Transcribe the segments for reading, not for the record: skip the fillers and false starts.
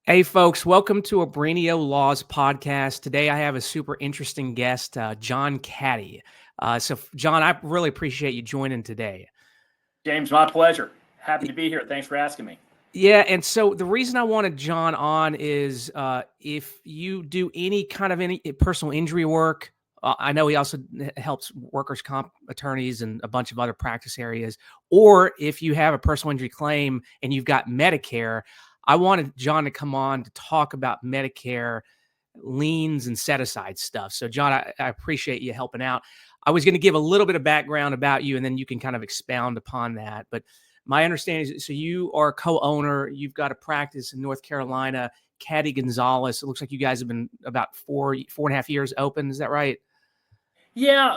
Hey, folks, welcome to Abrinio Laws podcast. Today, I have a super interesting guest, John Cattie. John, I really appreciate you joining today. James, my pleasure. Happy to be here. Thanks for asking me. Yeah, and so the reason I wanted John on is if you do any personal injury work, I know he also helps workers' comp attorneys and a bunch of other practice areas, or if you have a personal injury claim and you've got Medicare, I wanted John to come on to talk about Medicare liens and set aside stuff. So, John, I appreciate you helping out. I was going to give a little bit of background about you, and then you can kind of expound upon that. But my understanding is, so you are a co-owner. You've got a practice in North Carolina, Cattie Conzales. It looks like you guys have been about four and a half years open. Is that right? Yeah,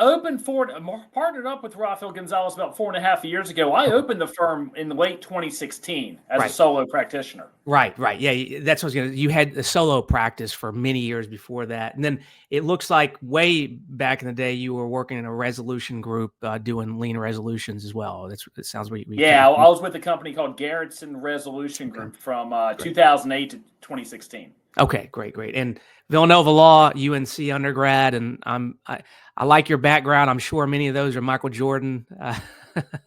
partnered up with Rafael Gonzalez about 4.5 years ago. I opened the firm in late 2016 as a solo practitioner. Right. Yeah, that's what I was going to. You had a solo practice for many years before that, and then it looks like way back in the day you were working in a resolution group doing lien resolutions as well. It sounds like I was with a company called Garrettson Resolution Group from 2008 to 2016. Okay, great. And Villanova Law, UNC undergrad, and I like your background. I'm sure many of those are Michael Jordan.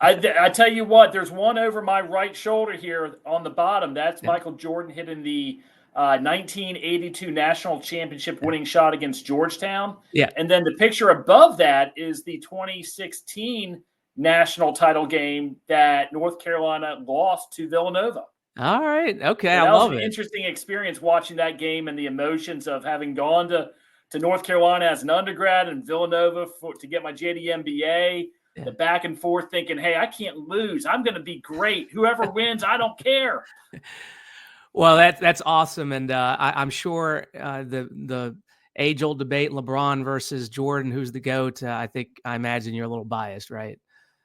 I tell you what, there's one over my right shoulder here on the bottom. That's Michael Jordan hitting the 1982 national championship winning shot against Georgetown. Yeah. And then the picture above that is the 2016 national title game that North Carolina lost to Villanova. All right. Okay. I love it. That was an interesting experience watching that game and the emotions of having gone to North Carolina as an undergrad and Villanova to get my JD MBA. Yeah. The back and forth thinking, hey, I can't lose. I'm going to be great. Whoever wins, I don't care. Well, that's awesome. And I'm sure the age-old debate, LeBron versus Jordan, who's the GOAT, I imagine you're a little biased, right?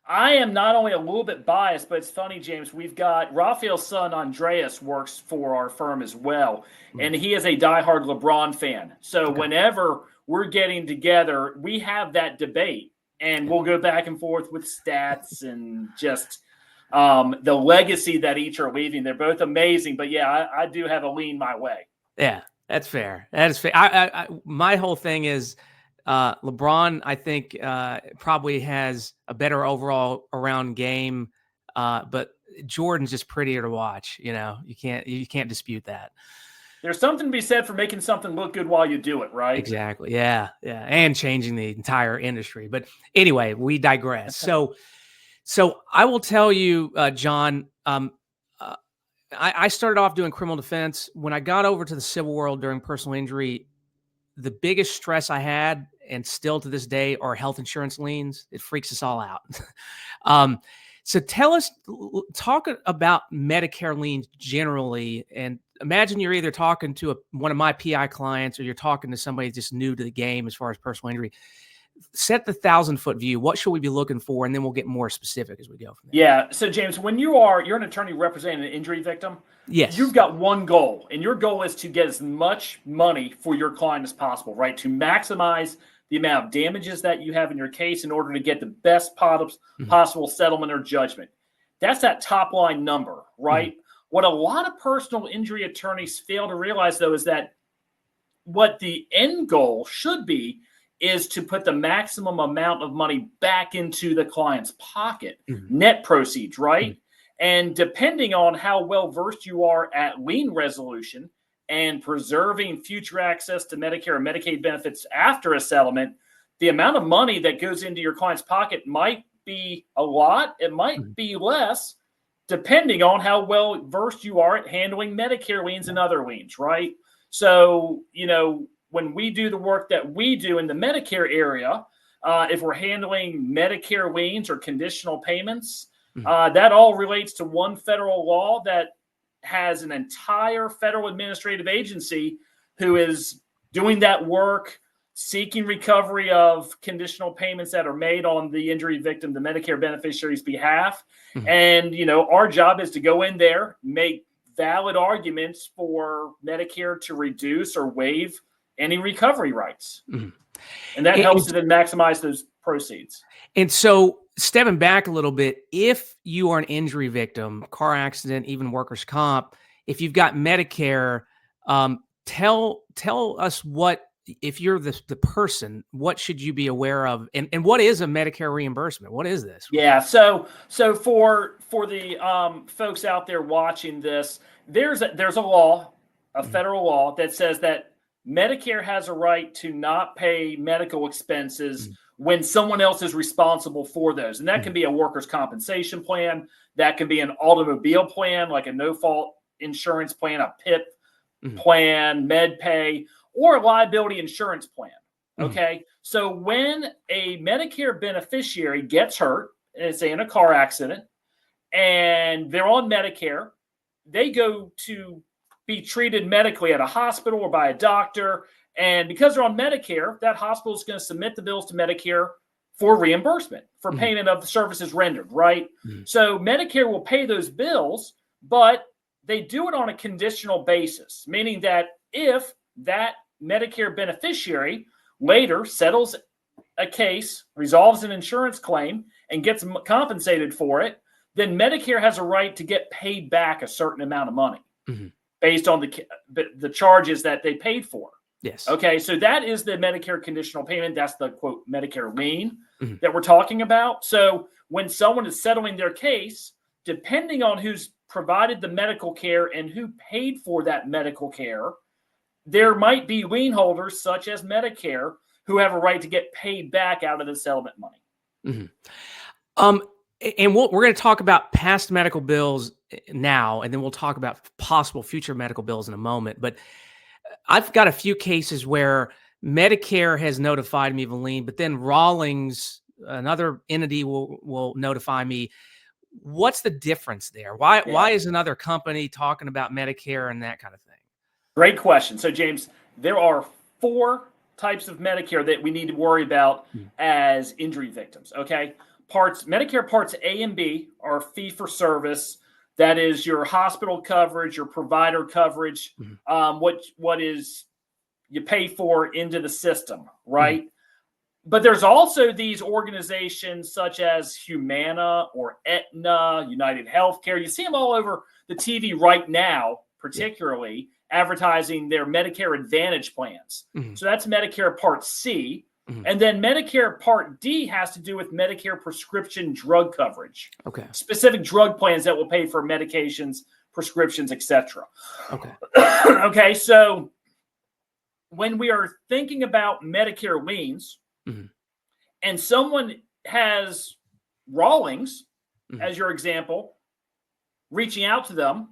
I am not only a little bit biased, but it's funny, James. We've got Rafael's son, Andreas, works for our firm as well, and he is a diehard LeBron fan. So whenever we're getting together, we have that debate, and we'll go back and forth with stats and just the legacy that each are leaving. They're both amazing, but yeah, I do have a lean my way. Yeah, that's fair. That is fair. My whole thing is, LeBron, I think, probably has a better overall around game, but Jordan's just prettier to watch. You know, you can't dispute that. There's something to be said for making something look good while you do it, right? Exactly. Yeah, and changing the entire industry. But anyway, we digress. So I will tell you, John. I started off doing criminal defense. When I got over to the civil world during personal injury, the biggest stress I had, and still to this day, are health insurance liens. It freaks us all out. So talk about Medicare liens generally, and imagine you're either talking to one of my PI clients or you're talking to somebody just new to the game as far as personal injury. Set the 1,000-foot view. What should we be looking for? And then we'll get more specific as we go from there. Yeah. So James, when you're an attorney representing an injury victim, yes, you've got one goal, and your goal is to get as much money for your client as possible, right? To maximize the amount of damages that you have in your case in order to get the best possible settlement or judgment. That's that top line number, right? Mm-hmm. What a lot of personal injury attorneys fail to realize, though, is that what the end goal should be is to put the maximum amount of money back into the client's pocket, net proceeds, right? And depending on how well versed you are at lien resolution and preserving future access to Medicare and Medicaid benefits after a settlement, the amount of money that goes into your client's pocket might be a lot, it might be less, depending on how well versed you are at handling Medicare liens and other liens, right? So, when we do the work that we do in the Medicare area, if we're handling Medicare liens or conditional payments, that all relates to one federal law that has an entire federal administrative agency who is doing that work, seeking recovery of conditional payments that are made on the injury victim, the Medicare beneficiary's behalf. And, our job is to go in there, make valid arguments for Medicare to reduce or waive any recovery rights. And that helps to then maximize those proceeds. And so stepping back a little bit, if you are an injury victim, car accident, even workers' comp, if you've got Medicare, Tell us what, if you're the person, what should you be aware of, and what is a Medicare reimbursement? What is this? Yeah. So for the folks out there watching this, there's a law, a federal law that says that Medicare has a right to not pay medical expenses when someone else is responsible for those. And that can be a workers' compensation plan. That can be an automobile plan, like a no-fault insurance plan, a PIP plan, med pay, or a liability insurance plan. Okay. So when a Medicare beneficiary gets hurt, say in a car accident, and they're on Medicare, they go to be treated medically at a hospital or by a doctor. And because they're on Medicare, that hospital is going to submit the bills to Medicare for reimbursement, for payment of the services rendered, right? So Medicare will pay those bills, but they do it on a conditional basis, meaning that if that Medicare beneficiary later settles a case, resolves an insurance claim, and gets compensated for it, then Medicare has a right to get paid back a certain amount of money based on the charges that they paid for. Yes. Okay, so that is the Medicare conditional payment. That's the, quote, Medicare lien that we're talking about. So when someone is settling their case, depending on who's provided the medical care and who paid for that medical care, there might be lien holders, such as Medicare, who have a right to get paid back out of the settlement money. And we're going to talk about past medical bills now, and then we'll talk about possible future medical bills in a moment. But I've got a few cases where Medicare has notified me of a lien, but then Rawlings, another entity, will notify me. What's the difference there? Why is another company talking about Medicare and that kind of thing? Great question. So, James, there are 4 types of Medicare that we need to worry about as injury victims. Okay, Medicare Parts A and B are fee for service. That is your hospital coverage, your provider coverage, what is you pay for into the system, right? But there's also these organizations such as Humana or Aetna, United Healthcare. You see them all over the TV right now, particularly advertising their Medicare Advantage plans. So that's Medicare Part C. And then Medicare Part D has to do with Medicare prescription drug coverage. Okay. Specific drug plans that will pay for medications, prescriptions, etc. Okay. Okay, so when we are thinking about Medicare liens, and someone has Rawlings, as your example, reaching out to them,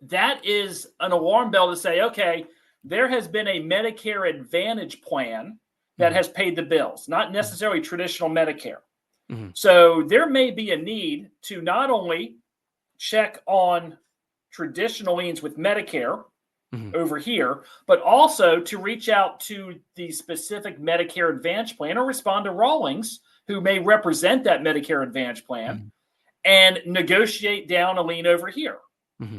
that is an alarm bell to say, okay, there has been a Medicare Advantage plan that has paid the bills, not necessarily traditional Medicare. So there may be a need to not only check on traditional liens with Medicare over here, but also to reach out to the specific Medicare Advantage plan or respond to Rawlings, who may represent that Medicare Advantage plan, and negotiate down a lien over here.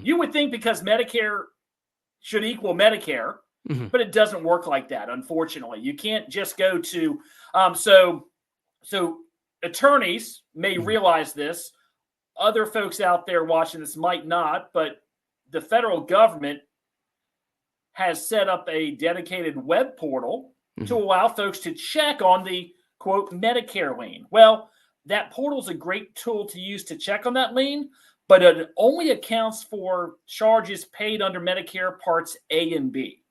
You would think because Medicare should equal Medicare, but it doesn't work like that, unfortunately. You can't just go to so attorneys may realize this. Other folks out there watching this might not, but the federal government has set up a dedicated web portal to allow folks to check on the, quote, Medicare lien. Well, that portal is a great tool to use to check on that lien, but it only accounts for charges paid under Medicare Parts A and B.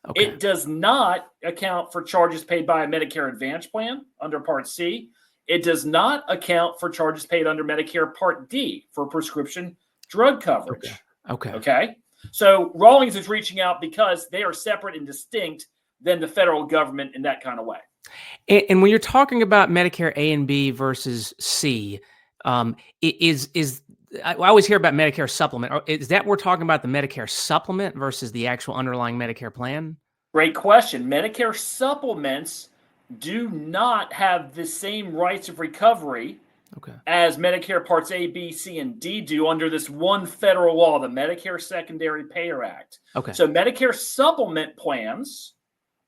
Okay. It does not account for charges paid by a Medicare Advantage plan under Part C. It does not account for charges paid under Medicare Part D for prescription drug coverage. Okay. So Rawlings is reaching out because they are separate and distinct than the federal government in that kind of way. And when you're talking about Medicare A and B versus C, I always hear about Medicare supplement. Is that we're talking about the Medicare supplement versus the actual underlying Medicare plan? Great question. Medicare supplements do not have the same rights of recovery as Medicare Parts A, B, C, and D do under this one federal law, the Medicare Secondary Payer Act. So Medicare supplement plans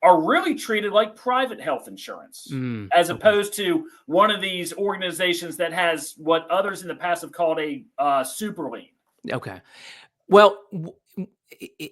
are really treated like private health insurance, as opposed to one of these organizations that has what others in the past have called a super lien. Okay. Well,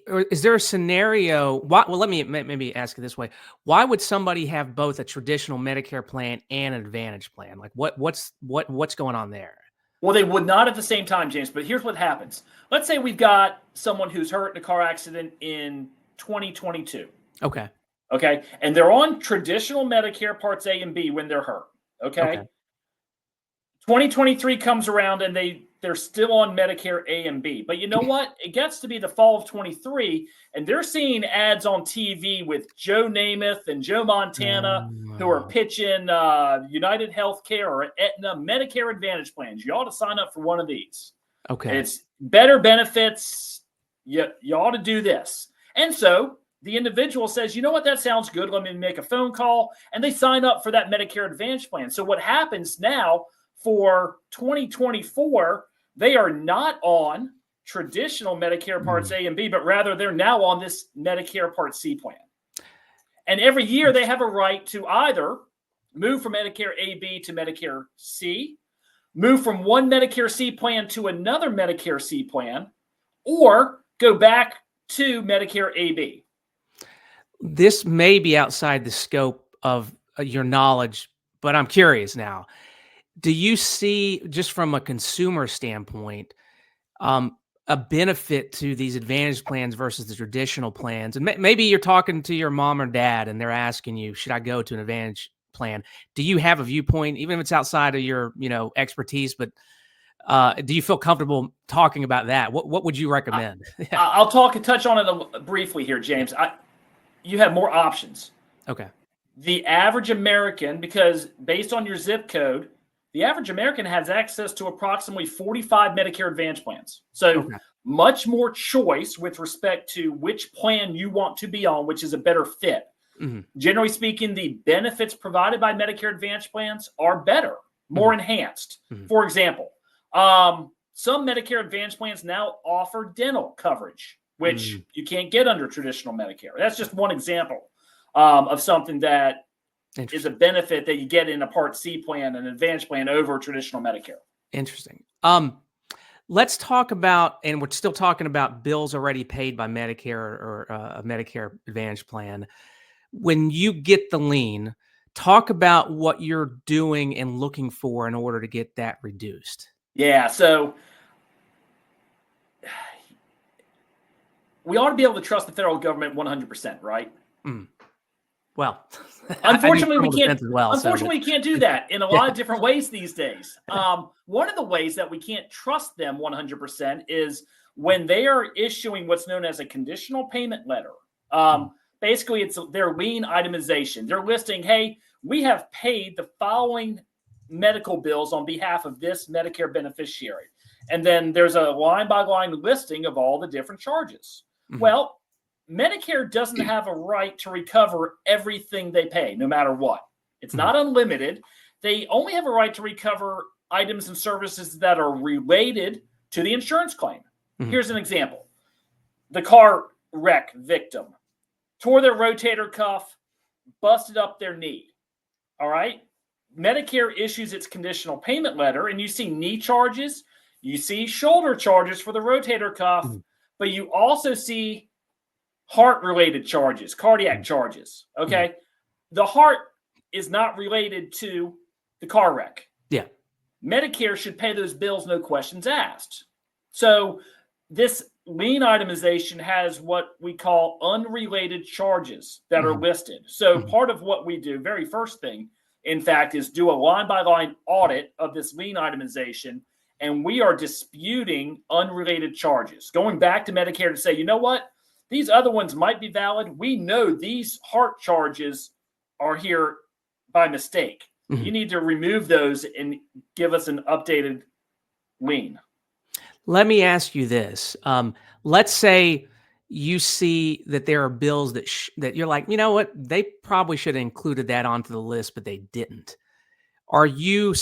or is there a scenario? Well, let me maybe ask it this way: why would somebody have both a traditional Medicare plan and an Advantage plan? Like, what's going on there? Well, they would not at the same time, James. But here's what happens. Let's say we've got someone who's hurt in a car accident in 2022. Okay. Okay. And they're on traditional Medicare Parts A and B when they're hurt. Okay. 2023 comes around and they're still on Medicare A and B. But you know what? It gets to be the fall of 23, and they're seeing ads on TV with Joe Namath and Joe Montana who are pitching United Healthcare or Aetna Medicare Advantage plans. You ought to sign up for one of these. Okay. It's better benefits. You ought to do this. And so the individual says, you know what, that sounds good. Let me make a phone call. And they sign up for that Medicare Advantage plan. So what happens now for 2024, they are not on traditional Medicare Parts A and B, but rather they're now on this Medicare Part C plan. And every year they have a right to either move from Medicare AB to Medicare C, move from one Medicare C plan to another Medicare C plan, or go back to Medicare AB. This may be outside the scope of your knowledge, but I'm curious now. Do you see, just from a consumer standpoint, a benefit to these Advantage plans versus the traditional plans? And maybe you're talking to your mom or dad and they're asking you, should I go to an Advantage plan? Do you have a viewpoint, even if it's outside of your, expertise, but do you feel comfortable talking about that? What would you recommend? I'll touch on it briefly here, James. You have more options. Okay. The average American, because based on your zip code, the average American has access to approximately 45 Medicare Advantage plans. So much more choice with respect to which plan you want to be on, which is a better fit. Mm-hmm. Generally speaking, the benefits provided by Medicare Advantage plans are better, more enhanced. Mm-hmm. For example, some Medicare Advantage plans now offer dental coverage, which you can't get under traditional Medicare. That's just one example of something that is a benefit that you get in a Part C plan, an Advantage plan over traditional Medicare. Interesting. Let's talk about, and we're still talking about bills already paid by Medicare or a Medicare Advantage plan. When you get the lien, talk about what you're doing and looking for in order to get that reduced. Yeah, so we ought to be able to trust the federal government 100%, right? Well, unfortunately, we can't. We can't do that in a lot of different ways these days. One of the ways that we can't trust them 100% is when they are issuing what's known as a conditional payment letter. Basically, it's their lien itemization. They're listing, hey, we have paid the following medical bills on behalf of this Medicare beneficiary. And then there's a line-by-line listing of all the different charges. Mm-hmm. Well, Medicare doesn't have a right to recover everything they pay, no matter what. It's not unlimited. They only have a right to recover items and services that are related to the insurance claim. Mm-hmm. Here's an example. The car wreck victim tore their rotator cuff, busted up their knee. All right? Medicare issues its conditional payment letter, and you see knee charges, you see shoulder charges for the rotator cuff, but you also see heart-related charges, cardiac charges, okay? The heart is not related to the car wreck. Yeah. Medicare should pay those bills, no questions asked. So this lien itemization has what we call unrelated charges that are listed. So part of what we do, very first thing, in fact, is do a line-by-line audit of this lien itemization, and we are disputing unrelated charges. Going back to Medicare to say, you know what? These other ones might be valid. We know these heart charges are here by mistake. Mm-hmm. You need to remove those and give us an updated lien. Let me ask you this. Let's say you see that there are bills that you're like, you know what, they probably should have included that onto the list, but they didn't. Are you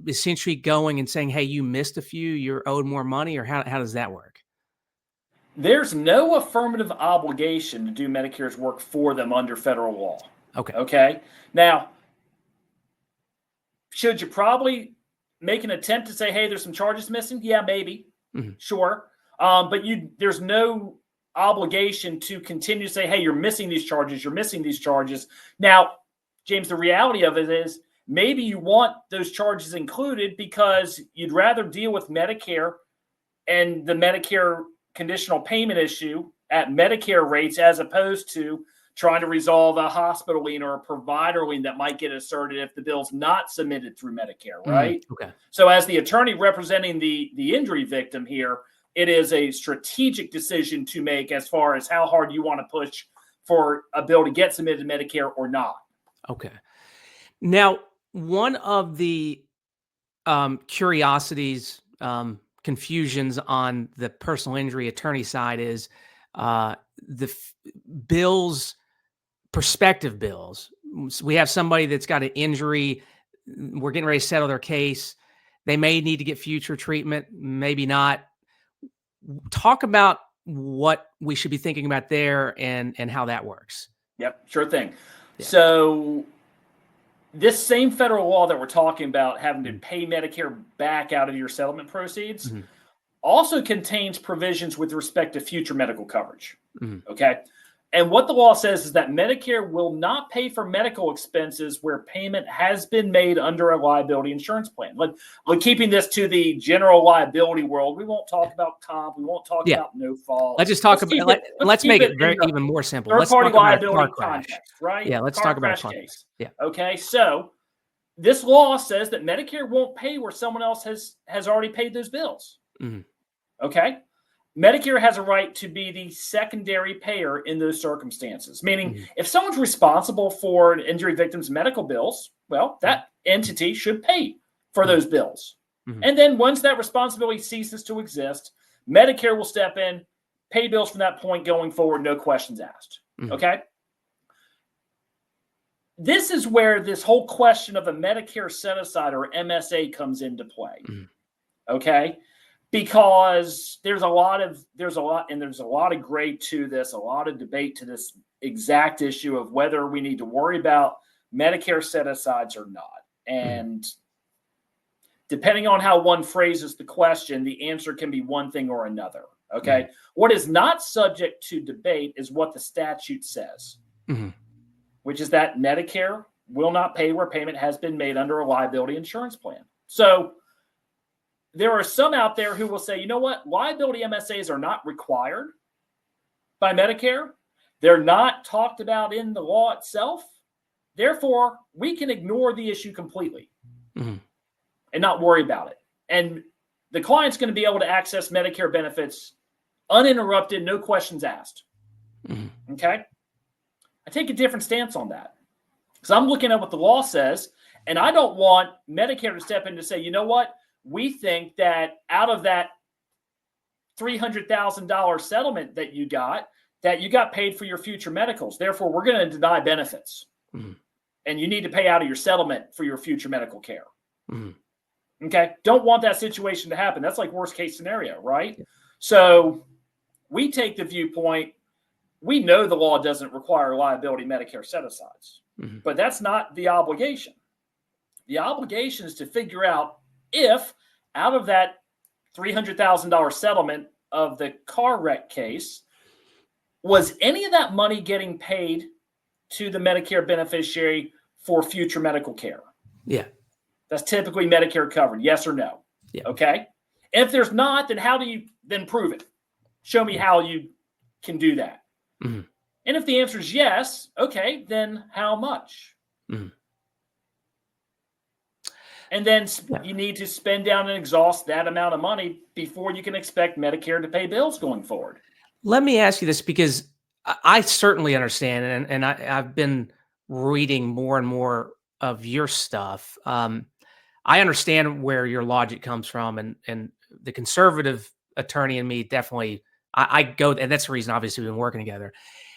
essentially going and saying, hey, you missed a few, you're owed more money, or how does that work? There's no affirmative obligation to do Medicare's work for them under federal law. Okay. Now, should you probably make an attempt to say, hey, there's some charges missing? Yeah, maybe. Mm-hmm. Sure. But there's no obligation to continue to say, hey, you're missing these charges, you're missing these charges. Now, James, the reality of it is maybe you want those charges included because you'd rather deal with Medicare and the Medicare conditional payment issue at Medicare rates as opposed to trying to resolve a hospital lien or a provider lien that might get asserted if the bill's not submitted through Medicare, right? Okay. So as the attorney representing the injury victim here, it is a strategic decision to make as far as how hard you want to push for a bill to get submitted to Medicare or not. Okay. Now, one of the curiosities, confusions on the personal injury attorney side is bills, prospective bills. So we have somebody that's got an injury. We're getting ready to settle their case. They may need to get future treatment, maybe not. Talk about what we should be thinking about there and how that works. Yep, sure thing. Yeah. So this same federal law that we're talking about, having to pay Medicare back out of your settlement proceeds, also contains provisions with respect to future medical coverage. Okay. And what the law says is that Medicare will not pay for medical expenses where payment has been made under a liability insurance plan. Like keeping this to the general liability world, we won't talk about comp. We won't talk about no fault. Let's just talk about. Let's make it even more simple. Let's talk about a car crash. Context, right? Yeah, let's talk about a car crash. Yeah. Okay. So this law says that Medicare won't pay where someone else has already paid those bills. Okay. Medicare has a right to be the secondary payer in those circumstances, meaning if someone's responsible for an injury victim's medical bills, well, that entity should pay for those bills. And then once that responsibility ceases to exist, Medicare will step in, pay bills from that point going forward, no questions asked. Okay? This is where this whole question of a Medicare set aside or MSA comes into play. Okay? Because there's a lot of gray to this, a lot of debate to this exact issue of whether we need to worry about Medicare set asides or not. And depending on how one phrases the question, the answer can be one thing or another. Okay. What is not subject to debate is what the statute says, which is that Medicare will not pay where payment has been made under a liability insurance plan. So there are some out there who will say, you know what? Liability MSAs are not required by Medicare. They're not talked about in the law itself. Therefore, we can ignore the issue completely and not worry about it. And the client's going to be able to access Medicare benefits uninterrupted, no questions asked. Okay? I take a different stance on that because I'm looking at what the law says, and I don't want Medicare to step in to say, you know what? We think that out of that $300,000 settlement that you got paid for your future medicals. Therefore, we're going to deny benefits. And you need to pay out of your settlement for your future medical care. Okay? Don't want that situation to happen. That's like worst case scenario, right? So we take the viewpoint, we know the law doesn't require liability Medicare set asides, but that's not the obligation. The obligation is to figure out if out of that $300,000 settlement of the car wreck case, was any of that money getting paid to the Medicare beneficiary for future medical care? Yeah. That's typically Medicare covered, yes or no? Yeah. Okay. And if there's not, then how do you then prove it? Show me how you can do that. And if the answer is yes, okay, then how much? And then you need to spend down and exhaust that amount of money before you can expect Medicare to pay bills going forward. Let me ask you this, because I certainly understand, and I've been reading more and more of your stuff. I understand where your logic comes from, and the conservative attorney in me definitely, I go, and that's the reason obviously we've been working together.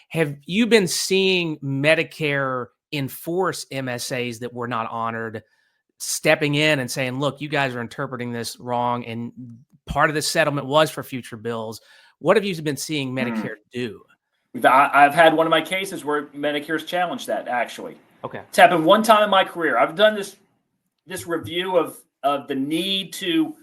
Have you been seeing Medicare enforce MSAs that were not honored, stepping in and saying, look, you guys are interpreting this wrong, and part of the settlement was for future bills? What have you been seeing Medicare do? I've had one of my cases where Medicare's challenged that, actually. Okay. It's happened one time in my career. I've done this review of the need to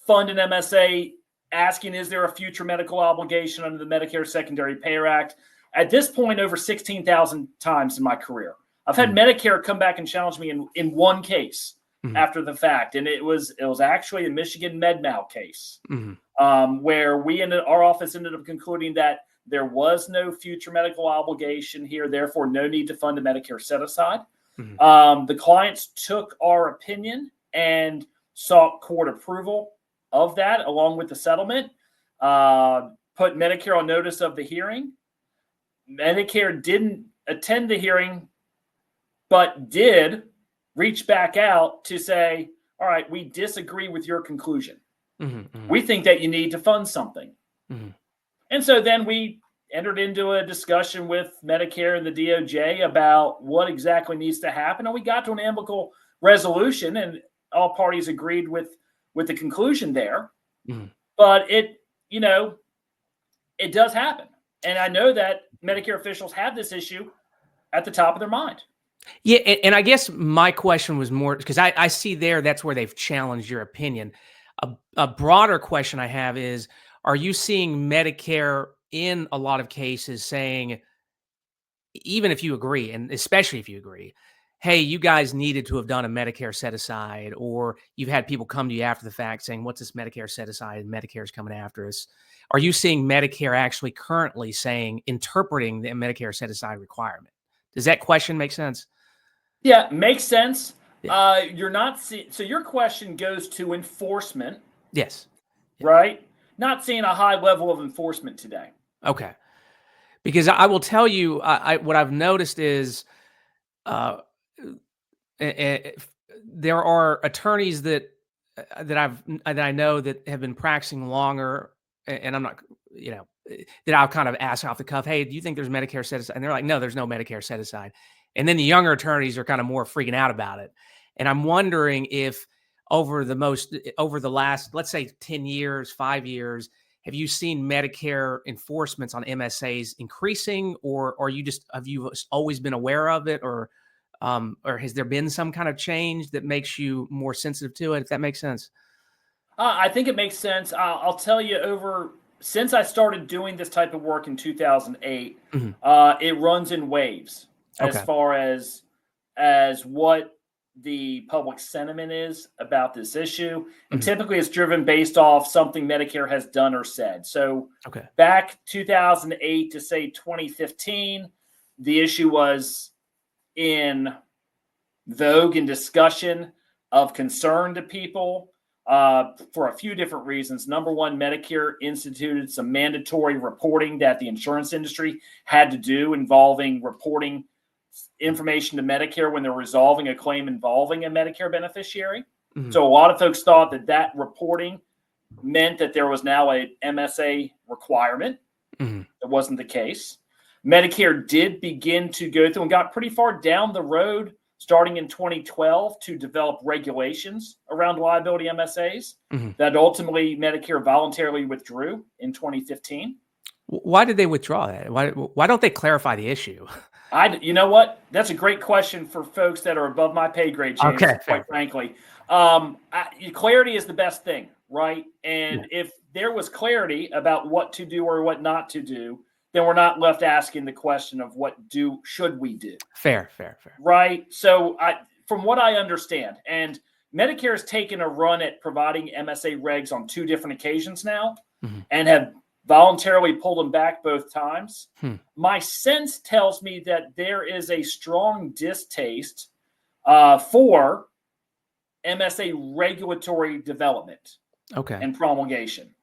fund an MSA asking, is there a future medical obligation under the Medicare Secondary Payer Act? At this point, over 16,000 times in my career. I've had Medicare come back and challenge me in one case after the fact, and it was actually a Michigan MedMal case where our office ended up concluding that there was no future medical obligation here, therefore no need to fund a Medicare set aside. The clients took our opinion and sought court approval of that, along with the settlement. Put Medicare on notice of the hearing. Medicare didn't attend the hearing, but did reach back out to say, all right, we disagree with your conclusion. We think that you need to fund something. And so then we entered into a discussion with Medicare and the DOJ about what exactly needs to happen. And we got to an amicable resolution, and all parties agreed with the conclusion there. But it does happen. And I know that Medicare officials have this issue at the top of their mind. Yeah, and I guess my question was more because I see that's where they've challenged your opinion. A broader question I have is, are you seeing Medicare in a lot of cases saying, even if you agree, and especially if you agree, hey, you guys needed to have done a Medicare set aside, or you've had people come to you after the fact saying, what's this Medicare set aside? Medicare's coming after us. Are you seeing Medicare actually currently interpreting the Medicare set aside requirement? Does that question make sense? Yeah, makes sense. Yeah. You're not so your question goes to enforcement. Yes. Right? Not seeing a high level of enforcement today. Okay. Because I will tell you, what I've noticed is there are attorneys that I know that have been practicing longer, and I'm not, that I'll kind of ask off the cuff, hey, do you think there's Medicare set aside? And they're like, no, there's no Medicare set aside. And then the younger attorneys are kind of more freaking out about it. And I'm wondering if over the last, let's say 10 years, 5 years, have you seen Medicare enforcements on MSAs increasing, or have you always been aware of it, or has there been some kind of change that makes you more sensitive to it, if that makes sense? I think it makes sense. I'll tell you, since I started doing this type of work in 2008, it runs in waves as far as what the public sentiment is about this issue. And typically it's driven based off something Medicare has done or said. So back 2008 to say 2015, the issue was in vogue and discussion of concern to people for a few different reasons. Number one, Medicare instituted some mandatory reporting that the insurance industry had to do, involving reporting information to Medicare when they're resolving a claim involving a Medicare beneficiary. So a lot of folks thought that reporting meant that there was now a MSA requirement. That wasn't the case. Medicare did begin to go through and got pretty far down the road starting in 2012 to develop regulations around liability MSAs that ultimately Medicare voluntarily withdrew in 2015. Why did they withdraw that? Why don't they clarify the issue? You know what? That's a great question for folks that are above my pay grade, James, quite frankly. Clarity is the best thing, right? And if there was clarity about what to do or what not to do, then we're not left asking the question of should we do? Fair. Right? So from what I understand, and Medicare has taken a run at providing MSA regs on 2 different occasions now and have voluntarily pulled them back both times. My sense tells me that there is a strong distaste for MSA regulatory development and promulgation.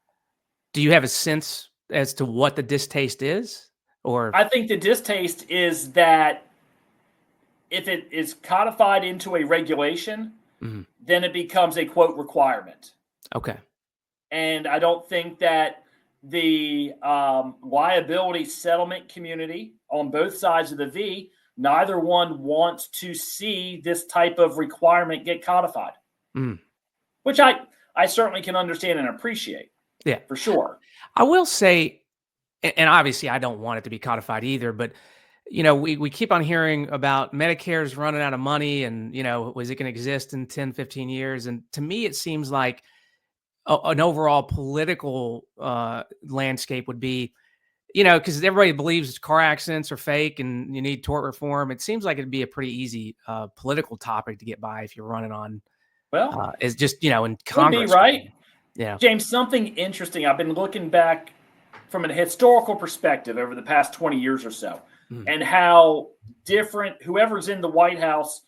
Do you have a sense as to what the distaste is? Or I think the distaste is that if it is codified into a regulation, then it becomes a quote requirement. And I don't think that the liability settlement community on both sides of the V, neither one wants to see this type of requirement get codified, which I certainly can understand and appreciate. Yeah, for sure. I will say, and obviously I don't want it to be codified either, but we keep on hearing about Medicare's running out of money and, was it going to exist in 10, 15 years? And to me, it seems like an overall political landscape would be, because everybody believes car accidents are fake and you need tort reform. It seems like it'd be a pretty easy political topic to get by if you're running on. Well, it's just, in could Congress. be, right? Yeah. James, something interesting. I've been looking back from a historical perspective over the past 20 years or so, and how different whoever's in the White House,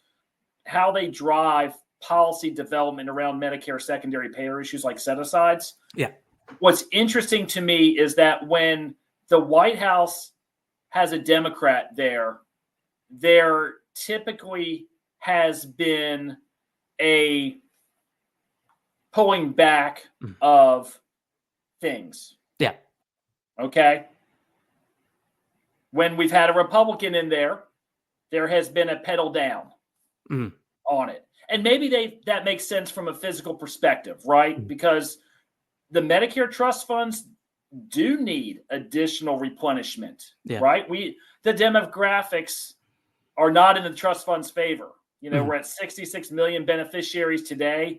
how they drive policy development around Medicare secondary payer issues like set-asides. Yeah. What's interesting to me is that when the White House has a Democrat there typically has been a pulling back of things. Yeah. Okay. When we've had a Republican in there has been a pedal down on it. And maybe that makes sense from a physical perspective, right? Because the Medicare trust funds do need additional replenishment, right? The demographics are not in the trust fund's favor. We're at 66 million beneficiaries today.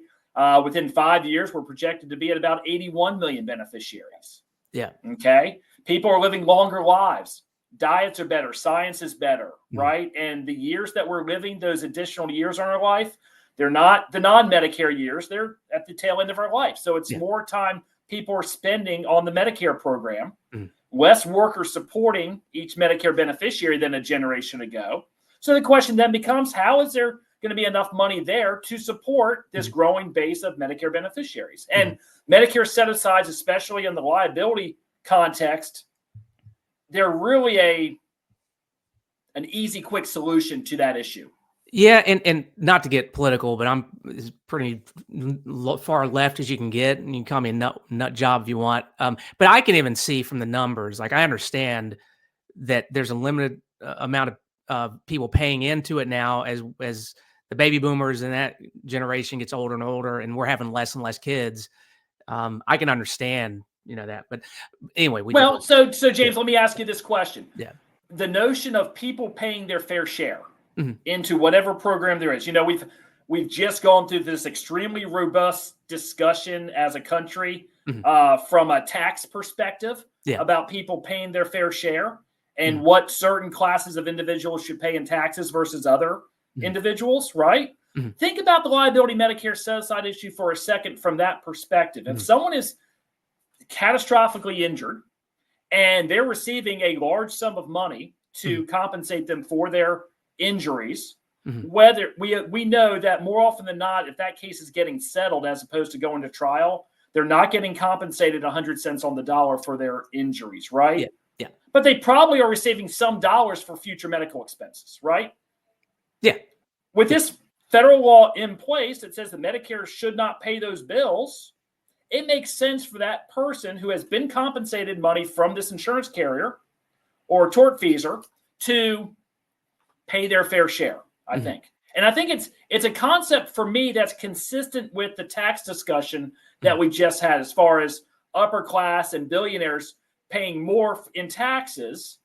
Within 5 years, we're projected to be at about 81 million beneficiaries. Yeah. Okay. People are living longer lives. Diets are better. Science is better, right? And the years that we're living, those additional years in our life, they're not the non-Medicare years. They're at the tail end of our life. So it's more time people are spending on the Medicare program, less workers supporting each Medicare beneficiary than a generation ago. So the question then becomes, how is there going to be enough money there to support this growing base of Medicare beneficiaries? And Medicare set-asides, especially in the liability context, they're really an easy, quick solution to that issue. Yeah, and not to get political, but I'm as pretty far left as you can get, and you can call me a nut job if you want. But I can even see from the numbers, like I understand that there's a limited amount of people paying into it now as the baby boomers and that generation gets older and older, and we're having less and less kids. I can understand, that. But anyway, so James, let me ask you this question. Yeah. The notion of people paying their fair share into whatever program there is. We've just gone through this extremely robust discussion as a country from a tax perspective about people paying their fair share and what certain classes of individuals should pay in taxes versus other individuals, right? Think about the liability Medicare set-aside issue for a second from that perspective. If someone is catastrophically injured and they're receiving a large sum of money to compensate them for their injuries, whether we know that more often than not, if that case is getting settled as opposed to going to trial, they're not getting compensated 100 cents on the dollar for their injuries, right? Yeah. But they probably are receiving some dollars for future medical expenses, right? Yeah. With this federal law in place that says that Medicare should not pay those bills, it makes sense for that person who has been compensated money from this insurance carrier or tortfeasor to pay their fair share, I think. And I think it's a concept for me that's consistent with the tax discussion that we just had as far as upper class and billionaires paying more in taxes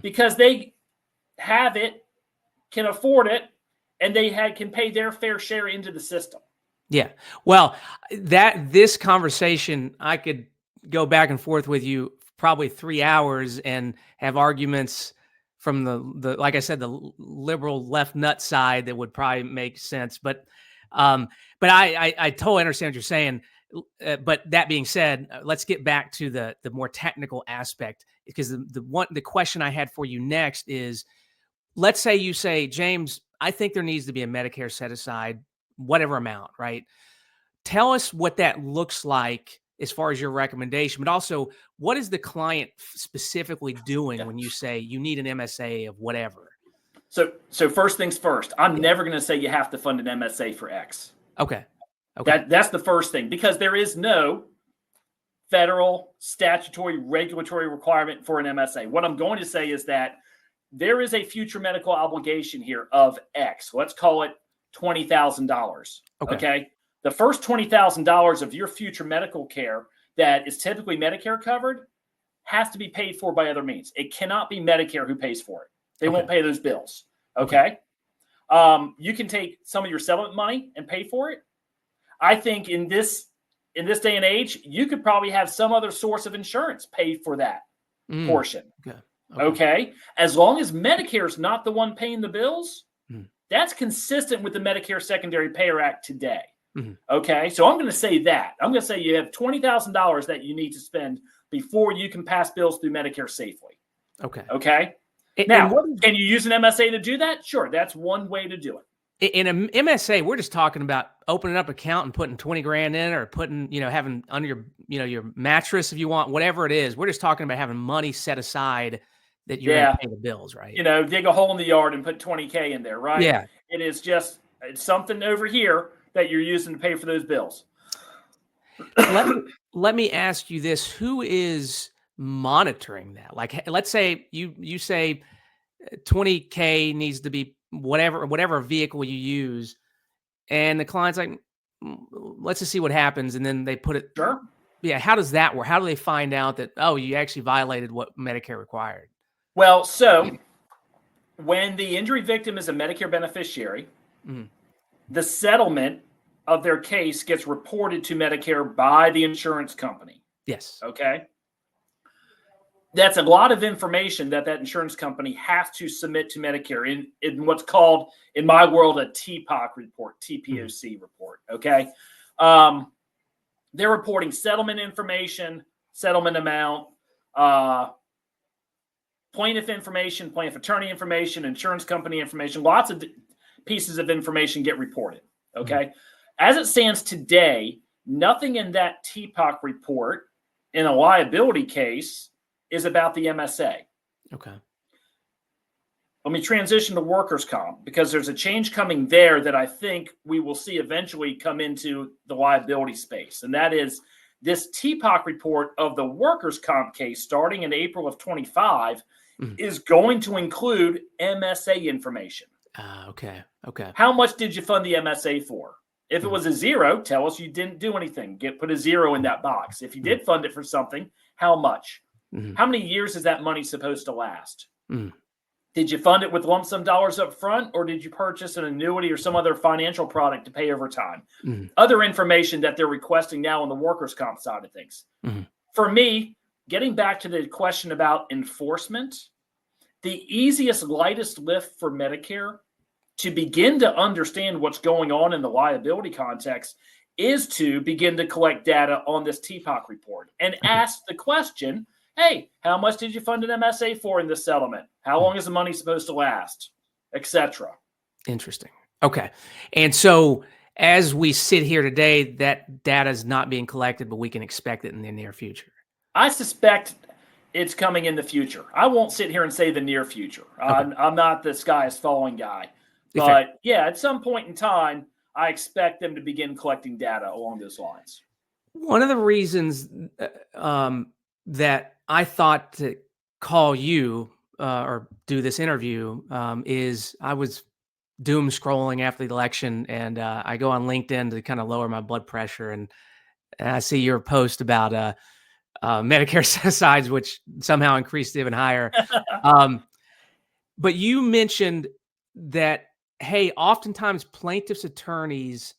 because they have it, can afford it, and they can pay their fair share into the system. Yeah. Well, this conversation, I could go back and forth with you probably 3 hours and have arguments from the like I said, the liberal left nut side that would probably make sense. But I totally understand what you're saying. But that being said, let's get back to the more technical aspect, because the question I had for you next is, let's say you say, James, I think there needs to be a Medicare set aside, whatever amount, right? Tell us what that looks like as far as your recommendation, but also what is the client specifically doing when you say you need an MSA of whatever? So first things first, I'm never going to say you have to fund an MSA for X. Okay. That's the first thing, because there is no federal statutory regulatory requirement for an MSA. What I'm going to say is that there is a future medical obligation here of X. Let's call it $20,000. Okay. The first $20,000 of your future medical care that is typically Medicare covered has to be paid for by other means. It cannot be Medicare who pays for it. They won't pay those bills. Okay. You can take some of your settlement money and pay for it. I think in this in this day and age, you could probably have some other source of insurance pay for that portion. Okay. As long as Medicare is not the one paying the bills, that's consistent with the Medicare Secondary Payer Act today. Okay. So I'm going to say that. I'm going to say you have $20,000 that you need to spend before you can pass bills through Medicare safely. Okay. Now, can you use an MSA to do that? Sure. That's one way to do it. In an MSA, we're just talking about opening up an account and putting 20 grand in, or putting, having under your, your mattress if you want, whatever it is. We're just talking about having money set aside that you're going to pay the bills, right? Dig a hole in the yard and put 20K in there, right? Yeah. It is just something over here that you're using to pay for those bills. Let me ask you this. Who is monitoring that? Like, let's say you say 20K needs to be whatever vehicle you use, and the client's like, let's just see what happens. And then they put it. Sure. Yeah. How does that work? How do they find out that, oh, you actually violated what Medicare required? Well, so when the injury victim is a Medicare beneficiary, the settlement of their case gets reported to Medicare by the insurance company. Yes. Okay. That's a lot of information that insurance company has to submit to Medicare in what's called, in my world, a TPOC report, TPOC report. Okay. They're reporting settlement information, settlement amount, plaintiff information, plaintiff attorney information, insurance company information. Lots of pieces of information get reported. Okay. As it stands today, nothing in that TPOC report in a liability case is about the MSA. Okay. Let me transition to workers' comp, because there's a change coming there that I think we will see eventually come into the liability space. And that is this TPOC report of the workers' comp case starting in April of 25 is going to include MSA information. Okay. How much did you fund the MSA for? If it was a 0, tell us you didn't do anything. Put a 0 in that box. If you did fund it for something, how much? How many years is that money supposed to last? Did you fund it with lump sum dollars up front, or did you purchase an annuity or some other financial product to pay over time? Other information that they're requesting now on the workers' comp side of things. For me, getting back to the question about enforcement, the easiest, lightest lift for Medicare to begin to understand what's going on in the liability context is to begin to collect data on this TPOC report and ask the question, hey, how much did you fund an MSA for in this settlement? How long is the money supposed to last? Etc. Interesting. Okay. And so as we sit here today, that data is not being collected, but we can expect it in the near future. I suspect it's coming in the future. I won't sit here and say the near future. Okay. I'm not the sky is falling guy. But yeah, at some point in time, I expect them to begin collecting data along those lines. One of the reasons that I thought to call you or do this interview is I was doom scrolling after the election, and I go on LinkedIn to kind of lower my blood pressure, and I see your post about Medicare Set Asides, which somehow increased even higher. But you mentioned that, hey, oftentimes plaintiffs' attorneys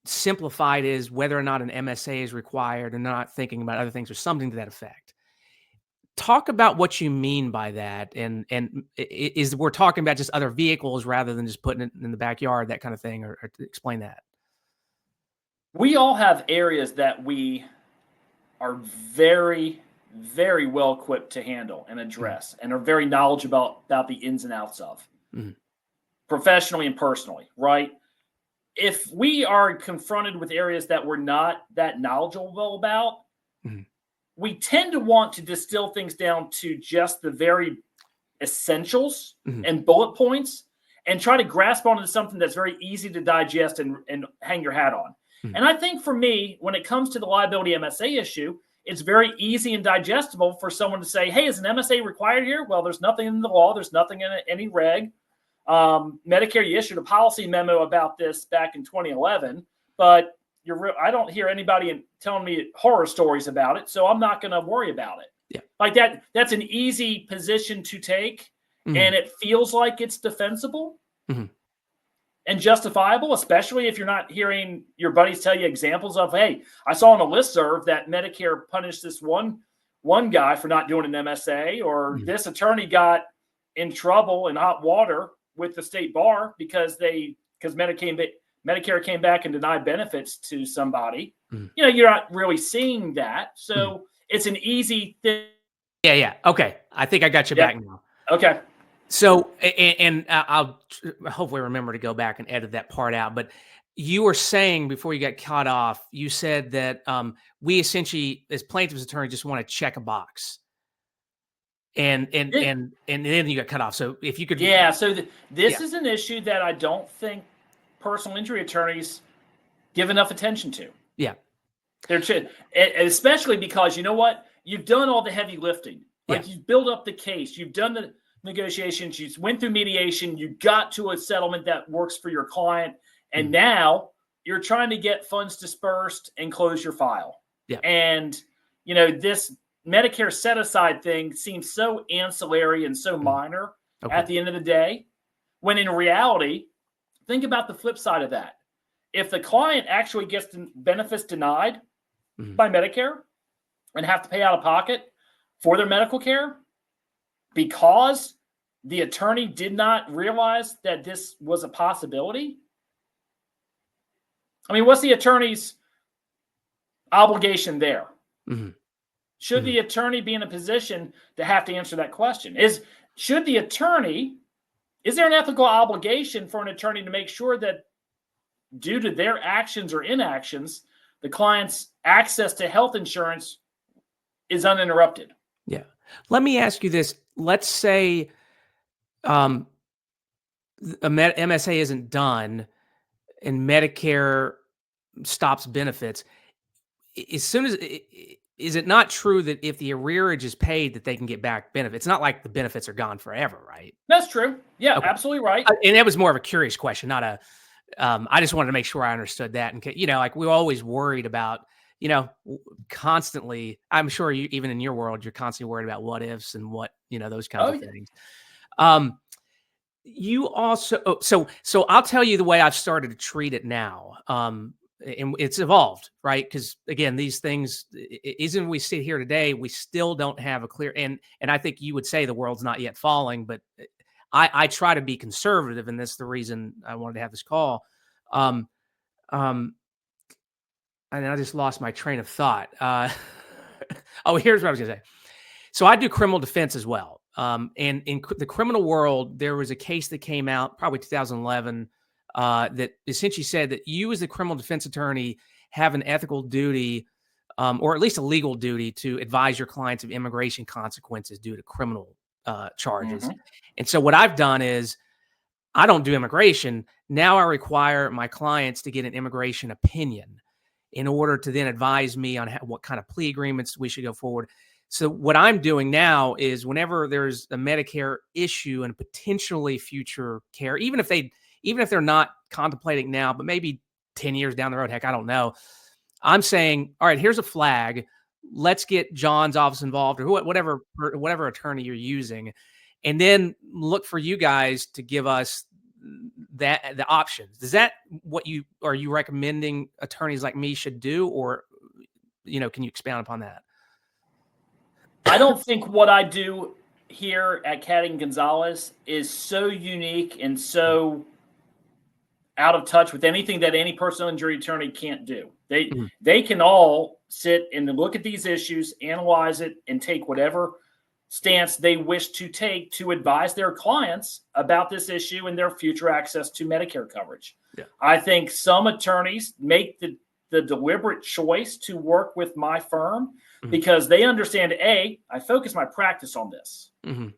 simplified is whether or not an MSA is required and not thinking about other things or something to that effect. Talk about what you mean by that. And is we're talking about just other vehicles rather than just putting it in the backyard, that kind of thing, or explain that. We all have areas that we are very, very well equipped to handle and address and are very knowledgeable about the ins and outs of, professionally and personally, right? If we are confronted with areas that we're not that knowledgeable about, we tend to want to distill things down to just the very essentials and bullet points and try to grasp onto something that's very easy to digest and hang your hat on. And I think for me, when it comes to the liability MSA issue, it's very easy and digestible for someone to say, hey, is an MSA required here? Well, there's nothing in the law. There's nothing in any reg. Medicare, you issued a policy memo about this back in 2011, but I don't hear anybody telling me horror stories about it, so I'm not going to worry about it. Yeah. Like that's an easy position to take, and it feels like it's defensible. and justifiable, especially if you're not hearing your buddies tell you examples of, hey, I saw on a listserv that Medicare punished this one guy for not doing an MSA, or this attorney got in trouble in hot water with the state bar because Medicare came back and denied benefits to somebody. You're not really seeing that. So it's an easy thing. Yeah. Okay. I think I got you back now. Okay. So, and I'll hopefully remember to go back and edit that part out. But you were saying before you got cut off, you said that we essentially, as plaintiff's attorney, just want to check a box. And then you got cut off. So if you could, So this is an issue that I don't think personal injury attorneys give enough attention to. Yeah, especially because you know what, you've done all the heavy lifting. Like you've built up the case, you've done the negotiations, you went through mediation, you got to a settlement that works for your client, and now you're trying to get funds dispersed and close your file. Yeah, and this Medicare set aside thing seems so ancillary and so minor at the end of the day, when in reality, think about the flip side of that. If the client actually gets benefits denied by Medicare and have to pay out of pocket for their medical care because the attorney did not realize that this was a possibility, I mean, what's the attorney's obligation there? Should the attorney be in a position to have to answer that question? Is there an ethical obligation for an attorney to make sure that due to their actions or inactions, the client's access to health insurance is uninterrupted? Yeah. Let me ask you this. Let's say a MSA isn't done and Medicare stops benefits. Is it not true that if the arrearage is paid that they can get back benefits? It's not like the benefits are gone forever, right? That's true. Yeah, absolutely right. And that was more of a curious question, not a, I just wanted to make sure I understood that. And, like we're always worried about, constantly, I'm sure you, even in your world, you're constantly worried about what ifs and what, those kinds of things. You also, so I'll tell you the way I've started to treat it now. And it's evolved, right? Because again, these things, even we sit here today, we still don't have a clear, and I think you would say the world's not yet falling, but I try to be conservative, and that's the reason I wanted to have this call. And I just lost my train of thought. Here's what I was gonna say. So I do criminal defense as well. And in the criminal world, there was a case that came out probably 2011 that essentially said that you as the criminal defense attorney have an ethical duty, or at least a legal duty, to advise your clients of immigration consequences due to criminal charges. And so what I've done is I don't do immigration. Now I require my clients to get an immigration opinion in order to then advise me on what kind of plea agreements we should go forward. So what I'm doing now is whenever there's a Medicare issue and potentially future care, even if they're not contemplating now, but maybe 10 years down the road, heck, I don't know. I'm saying, all right, here's a flag. Let's get John's office involved, or whatever attorney you're using, and then look for you guys to give us the options. Is that what are you recommending attorneys like me should do, or can you expound upon that? I don't think what I do here at Cattie Conzales is so unique and so out of touch with anything that any personal injury attorney can't do. They can all sit and look at these issues, analyze it, and take whatever stance they wish to take to advise their clients about this issue and their future access to Medicare coverage. Yeah. I think some attorneys make the deliberate choice to work with my firm because they understand, I focus my practice on this.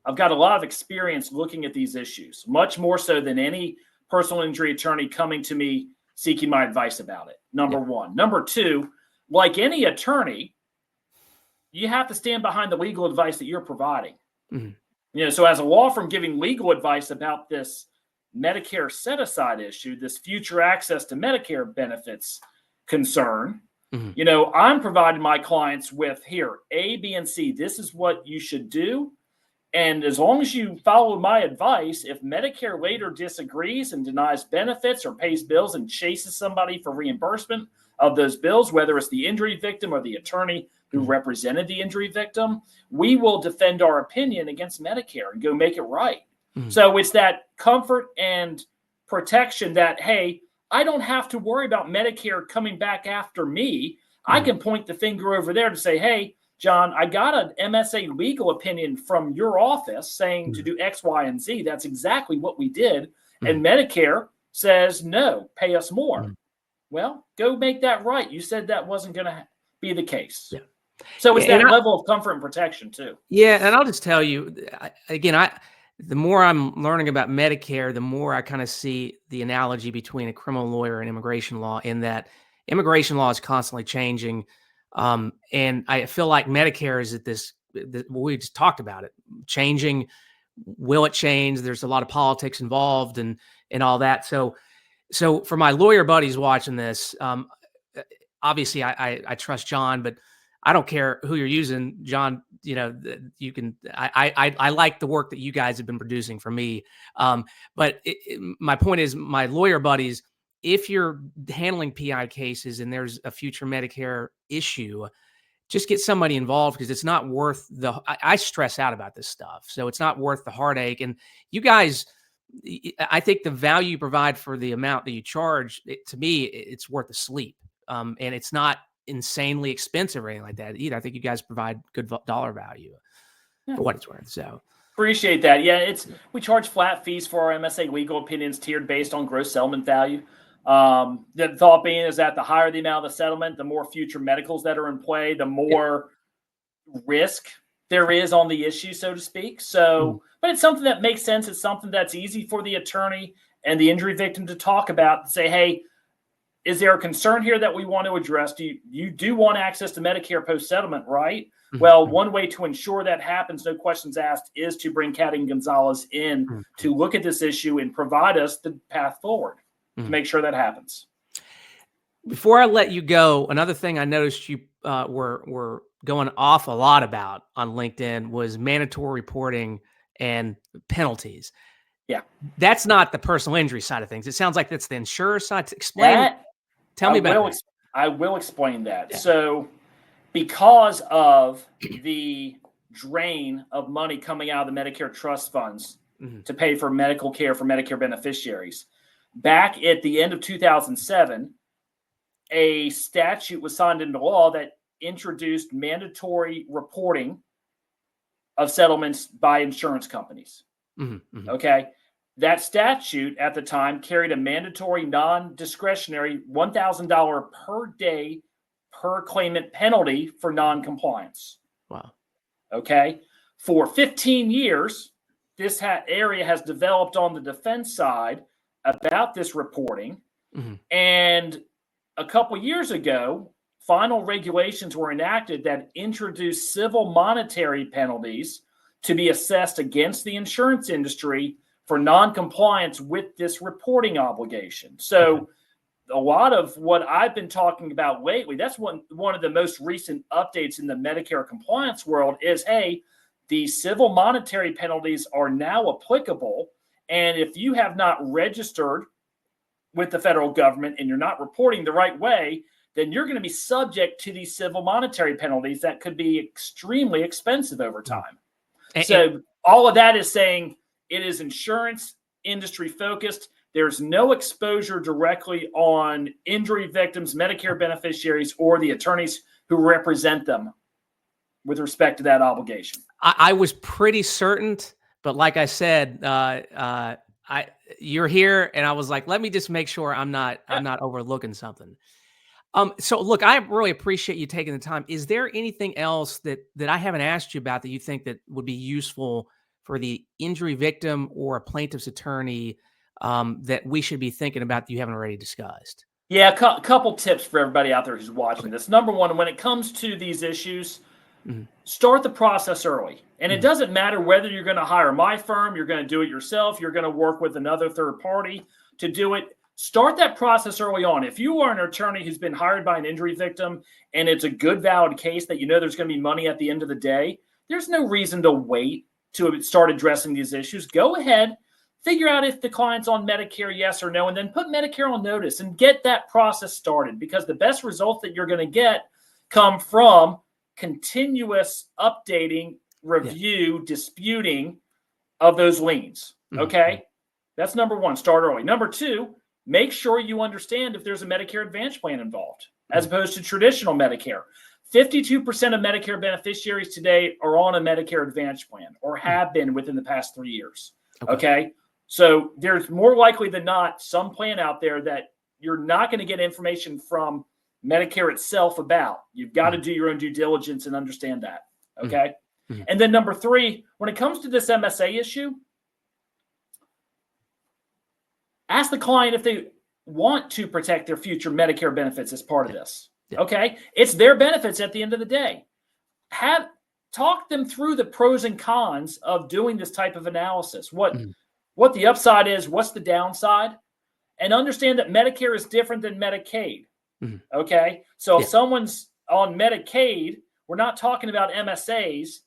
I've got a lot of experience looking at these issues, much more so than any personal injury attorney coming to me seeking my advice about it. Number one. Number two, like any attorney, you have to stand behind the legal advice that you're providing. So as a law firm giving legal advice about this Medicare set aside issue, this future access to Medicare benefits concern, I'm providing my clients with here, A, B, and C. This is what you should do. And as long as you follow my advice, if Medicare later disagrees and denies benefits or pays bills and chases somebody for reimbursement of those bills, whether it's the injury victim or the attorney who represented the injury victim, we will defend our opinion against Medicare and go make it right. So it's that comfort and protection that, hey, I don't have to worry about Medicare coming back after me. I can point the finger over there to say, hey, John, I got an MSA legal opinion from your office saying to do X, Y, and Z. That's exactly what we did. And Medicare says, no, pay us more. Well, go make that right. You said that wasn't going to be the case. Yeah. So it's that level of comfort and protection too. Yeah. And I'll just tell you, the more I'm learning about Medicare, the more I kind of see the analogy between a criminal lawyer and immigration law, in that immigration law is constantly changing. And I feel like Medicare is at this, we just talked about it, changing. Will it change? There's a lot of politics involved and all that. So for my lawyer buddies watching this, obviously I trust John, but I don't care who you're using, John. You can. I like the work that you guys have been producing for me. But my point is, my lawyer buddies, if you're handling PI cases and there's a future Medicare issue, just get somebody involved, because it's not worth I stress out about this stuff, so it's not worth the heartache. And you guys, I think the value you provide for the amount that you charge, to me, it's worth the sleep. And it's not insanely expensive or anything like that either. I think you guys provide good dollar value for what it's worth. So appreciate that. Yeah, we charge flat fees for our MSA legal opinions, tiered based on gross settlement value. The thought being is that the higher the amount of the settlement, the more future medicals that are in play, the more risk there is on the issue, so to speak. So, but it's something that makes sense. It's something that's easy for the attorney and the injury victim to talk about and say, hey, is there a concern here that we want to address? You do want access to Medicare post-settlement, right? Well, one way to ensure that happens, no questions asked, is to bring Cattie Conzales in to look at this issue and provide us the path forward to make sure that happens. Before I let you go, another thing I noticed you were going off a lot about on LinkedIn was mandatory reporting and penalties. Yeah. That's not the personal injury side of things. It sounds like that's the insurer side. Tell me about that. I will explain that. Yeah. So because of the drain of money coming out of the Medicare trust funds to pay for medical care for Medicare beneficiaries, back at the end of 2007, a statute was signed into law that introduced mandatory reporting of settlements by insurance companies. Okay. That statute at the time carried a mandatory non-discretionary $1,000 per day per claimant penalty for non-compliance. Wow. Okay. For 15 years, this area has developed on the defense side about this reporting. And a couple years ago, final regulations were enacted that introduced civil monetary penalties to be assessed against the insurance industry for non-compliance with this reporting obligation. So a lot of what I've been talking about lately, that's one of the most recent updates in the Medicare compliance world is, hey, the civil monetary penalties are now applicable. And if you have not registered with the federal government and you're not reporting the right way, then you're going to be subject to these civil monetary penalties that could be extremely expensive over time. So all of that is saying it is insurance industry focused. There's no exposure directly on injury victims, Medicare beneficiaries, or the attorneys who represent them with respect to that obligation. I was pretty certain, but like I said, you're here, and I was like, let me just make sure I'm not overlooking something. So look, I really appreciate you taking the time. Is there anything else that I haven't asked you about that you think that would be useful for the injury victim or a plaintiff's attorney that we should be thinking about that you haven't already discussed? Yeah, a couple tips for everybody out there who's watching this. Number one, when it comes to these issues, start the process early. And it doesn't matter whether you're going to hire my firm, you're going to do it yourself, you're going to work with another third party to do it. Start that process early on. If you are an attorney who's been hired by an injury victim and it's a good, valid case that you know there's going to be money at the end of the day, there's no reason to wait to start addressing these issues, go ahead, figure out if the client's on Medicare, yes or no, and then put Medicare on notice and get that process started, because the best results that you're going to get come from continuous updating, review, disputing of those liens. Okay. That's number one, start early. Number two, make sure you understand if there's a Medicare Advantage plan involved as opposed to traditional Medicare. 52% of Medicare beneficiaries today are on a Medicare Advantage plan or have been within the past 3 years. Okay. So there's more likely than not some plan out there that you're not going to get information from Medicare itself about. You've got to do your own due diligence and understand that. Okay. And then number three, when it comes to this MSA issue, ask the client if they want to protect their future Medicare benefits as part of this. Okay. It's their benefits at the end of the day. Talk them through the pros and cons of doing this type of analysis. What the upside is, what's the downside, and understand that Medicare is different than Medicaid. Okay. So if someone's on Medicaid, we're not talking about MSAs,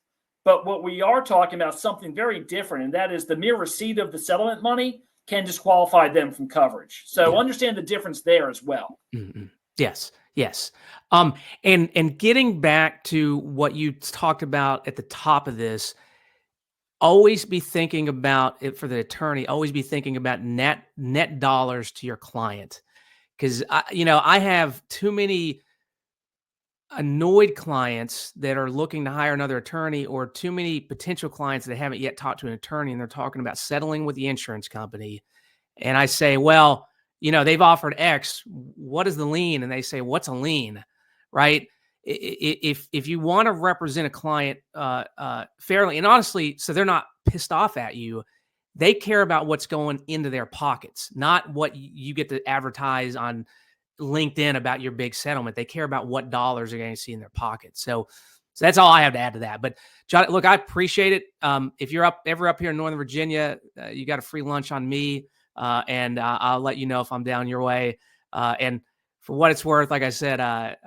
but what we are talking about is something very different. And that is the mere receipt of the settlement money can disqualify them from coverage. So understand the difference there as well. Yes. Yes. And getting back to what you talked about at the top of this, always be thinking about it for the attorney, always be thinking about net dollars to your client. Because, I have too many annoyed clients that are looking to hire another attorney, or too many potential clients that haven't yet talked to an attorney, and they're talking about settling with the insurance company. And I say, well, they've offered X. What is the lien? And they say, what's a lien? Right? If you want to represent a client fairly and honestly, so they're not pissed off at you, they care about what's going into their pockets, not what you get to advertise on LinkedIn about your big settlement. They care about what dollars are going to see in their pockets. So that's all I have to add to that. But John, look, I appreciate it. If you're ever up here in Northern Virginia, you got a free lunch on me, and I'll let you know if I'm down your way. And for what it's worth, like I said, I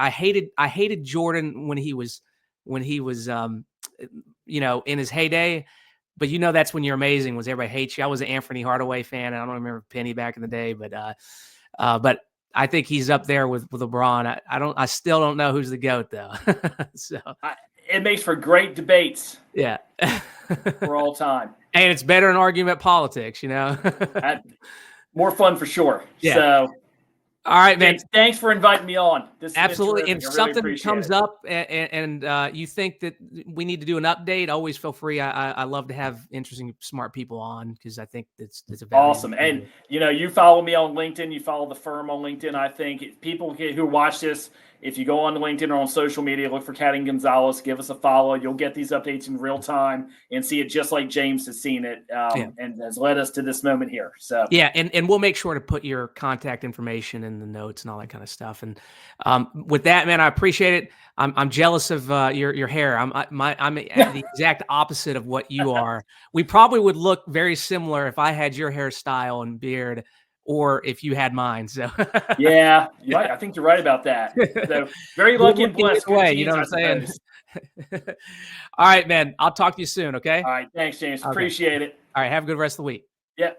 hated Jordan when he was in his heyday. But that's when you're amazing, was everybody hates you. I was an Anthony Hardaway fan, and I don't remember Penny back in the day, but I think he's up there with LeBron. I still don't know who's the GOAT though. So it makes for great debates. Yeah. For all time. And it's better in argument politics, More fun for sure. Yeah. So all right, man. Thanks for inviting me on. This Absolutely. If something comes up and you think that we need to do an update, always feel free. I love to have interesting, smart people on, because I think it's a value. Awesome. And you follow me on LinkedIn, you follow the firm on LinkedIn. I think people who watch this, if you go on LinkedIn or on social media, look for Cattie Conzales, give us a follow. You'll get these updates in real time and see it just like James has seen it, and has led us to this moment here. So and we'll make sure to put your contact information in the notes and all that kind of stuff. And with that, man, I appreciate it. I'm jealous of your hair. I'm the exact opposite of what you are. We probably would look very similar if I had your hairstyle and beard, or if you had mine. So yeah, right. I think you're right about that. So very lucky and blessed. Way, you know what I'm saying? All right, man. I'll talk to you soon. Okay. All right. Thanks, James. Okay. Appreciate it. All right. Have a good rest of the week. Yep.